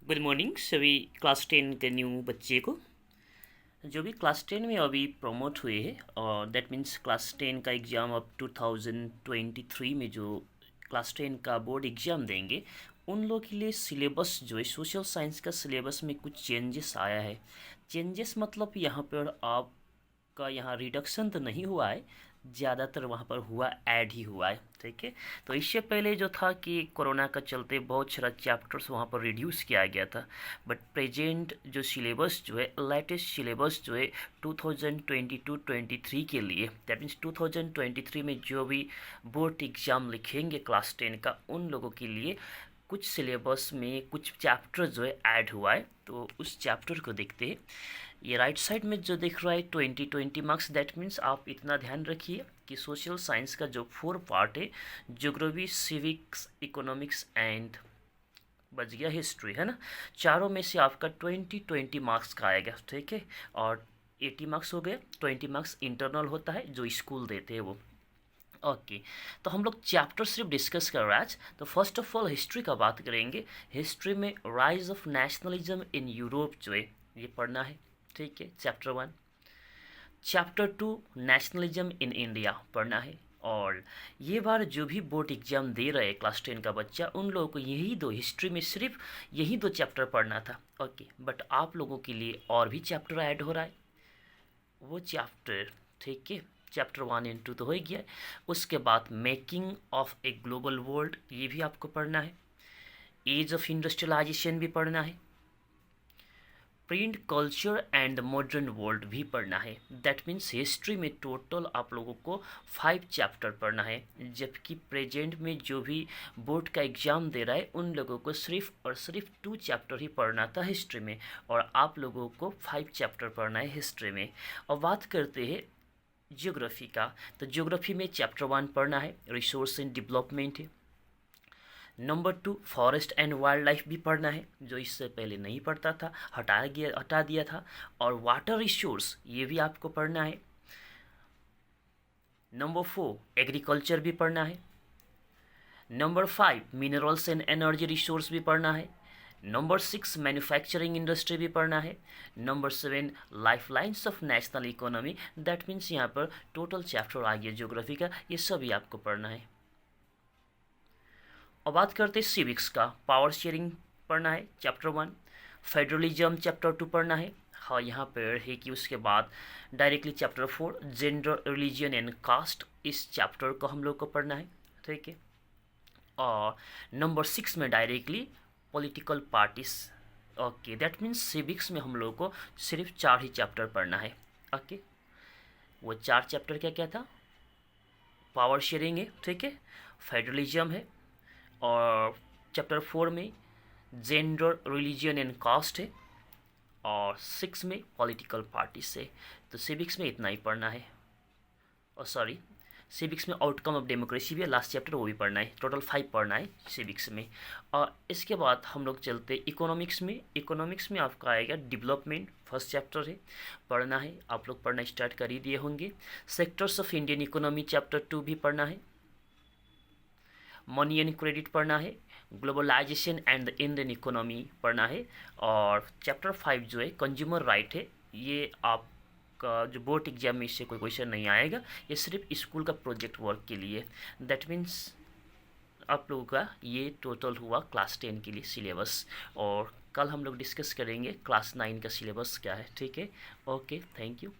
Good morning सभी class 10 के new बच्चे को जो भी क्लास 10 में अभी प्रमोट हुए हैं और दैट मीन्स क्लास 10 का एग्ज़ाम अब 2023 में जो क्लास 10 का बोर्ड एग्ज़ाम देंगे उन लोगों के लिए सिलेबस जो है सोशल साइंस का सिलेबस में कुछ चेंजेस आया है। चेंजेस मतलब यहाँ पर आपका यहाँ रिडक्शन तो नहीं हुआ है, ज़्यादातर वहाँ पर हुआ ऐड ही हुआ है। ठीक है, तो इससे पहले जो था कि कोरोना का चलते बहुत सारा चैप्टर्स वहाँ पर रिड्यूस किया गया था, बट प्रेजेंट जो सिलेबस जो है लेटेस्ट सिलेबस जो है 2022-23 के लिए दैट मीन्स 2023 में जो भी बोर्ड एग्ज़ाम लिखेंगे क्लास 10 का उन लोगों के लिए कुछ सिलेबस में कुछ चैप्टर जो है ऐड हुआ है। तो उस चैप्टर को देखते हैं। ये राइट साइड में जो दिख रहा है 20 मार्क्स, दैट मीन्स आप इतना ध्यान रखिए कि सोशल साइंस का जो 4 पार्ट है, ज्योग्राफी, सिविक्स, इकोनॉमिक्स एंड बच गया हिस्ट्री, है ना, चारों में से आपका 20 मार्क्स का आएगा। ठीक है, और 80 मार्क्स हो गए। 20 मार्क्स इंटरनल होता है जो स्कूल देते हैं वो। ओके, तो हम लोग चैप्टर सिर्फ डिस्कस कर रहे हैं आज। तो फर्स्ट ऑफ ऑल हिस्ट्री का बात करेंगे। हिस्ट्री में rise of nationalism in Europe जो है ये पढ़ना है। ठीक है, chapter 1। Chapter 2 nationalism in India पढ़ना है। और ये बार जो भी बोर्ड एग्जाम दे रहे हैं क्लास 10 का बच्चा उन लोगों को यही दो, हिस्ट्री में सिर्फ यही 2 चैप्टर पढ़ना था। ओके, बट आप लोगों के लिए और भी चैप्टर ऐड हो रहा है। वो चैप्टर, ठीक है, चैप्टर 1 एंड 2 तो हो ही गया है। उसके बाद making of a global world ये भी आपको पढ़ना है। एज ऑफ इंडस्ट्रियलाइजेशन भी पढ़ना है। Print culture and the modern world भी पढ़ना है। दैट मीन्स हिस्ट्री में टोटल आप लोगों को 5 चैप्टर पढ़ना है, जबकि प्रेजेंट में जो भी बोर्ड का एग्ज़ाम दे रहा है उन लोगों को सिर्फ और सिर्फ 2 चैप्टर ही पढ़ना था हिस्ट्री में, और आप लोगों को 5 चैप्टर पढ़ना है हिस्ट्री में। और बात करते हैं ज्योग्राफी का, तो ज्योग्राफी में चैप्टर 1 पढ़ना है, रिसोर्स एंड डेवलपमेंट है। Number 2 forest and wild life भी पढ़ना है, जो इससे पहले नहीं पढ़ता था, हटा दिया था। और वाटर रिसोर्स ये भी आपको पढ़ना है। नंबर 4 एग्रीकल्चर भी पढ़ना है। Number 5 minerals and energy resource भी पढ़ना है। नंबर 6 मैन्युफैक्चरिंग इंडस्ट्री भी पढ़ना है। Number 7 life lines of national economy, that means यहाँ पर टोटल चैप्टर आ गया ज्योग्राफी का, ये सभी आपको पढ़ना है। और बात करते हैं सिविक्स का, पावर शेयरिंग पढ़ना है चैप्टर 1। फेडरलिज्म चैप्टर 2 पढ़ना है। हाँ, यहाँ पर है कि उसके बाद directly chapter 4 gender, religion and caste, इस चैप्टर को हम लोग को पढ़ना है। ठीक है, और नंबर 6 में directly political parties. Okay, that means civics में हम लोग को सिर्फ 4 ही चैप्टर पढ़ना है। ओके, वो 4 चैप्टर क्या क्या था? पावर शेयरिंग है, ठीक है, फेडरलिज्म है, और चैप्टर 4 में जेंडर, रिलीजन एंड कास्ट है, और 6 में पॉलिटिकल पार्टीज है। तो सिविक्स में इतना ही पढ़ना है। और सॉरी, सिविक्स में आउटकम ऑफ डेमोक्रेसी भी है, लास्ट चैप्टर वो भी पढ़ना है। टोटल 5 पढ़ना है सिविक्स में। और इसके बाद हम लोग चलते इकोनॉमिक्स में। इकोनॉमिक्स में आपका आएगा डेवलपमेंट, फर्स्ट चैप्टर है, पढ़ना है। आप लोग पढ़ना स्टार्ट कर ही दिए होंगे। Sectors of Indian economy chapter 2 भी पढ़ना है। मनी एंड क्रेडिट पढ़ना है। Globalisation and the Indian economy पढ़ना है। और चैप्टर 5 जो है कंज्यूमर राइट है, ये आपका जो बोर्ड एग्जाम में इससे कोई क्वेश्चन नहीं आएगा, ये सिर्फ स्कूल का प्रोजेक्ट वर्क के लिए। दैट मीन्स आप लोगों का ये टोटल हुआ क्लास 10 के लिए सिलेबस। और कल हम लोग डिस्कस करेंगे क्लास 9 का सिलेबस क्या है। ठीक है, ओके, थैंक यू।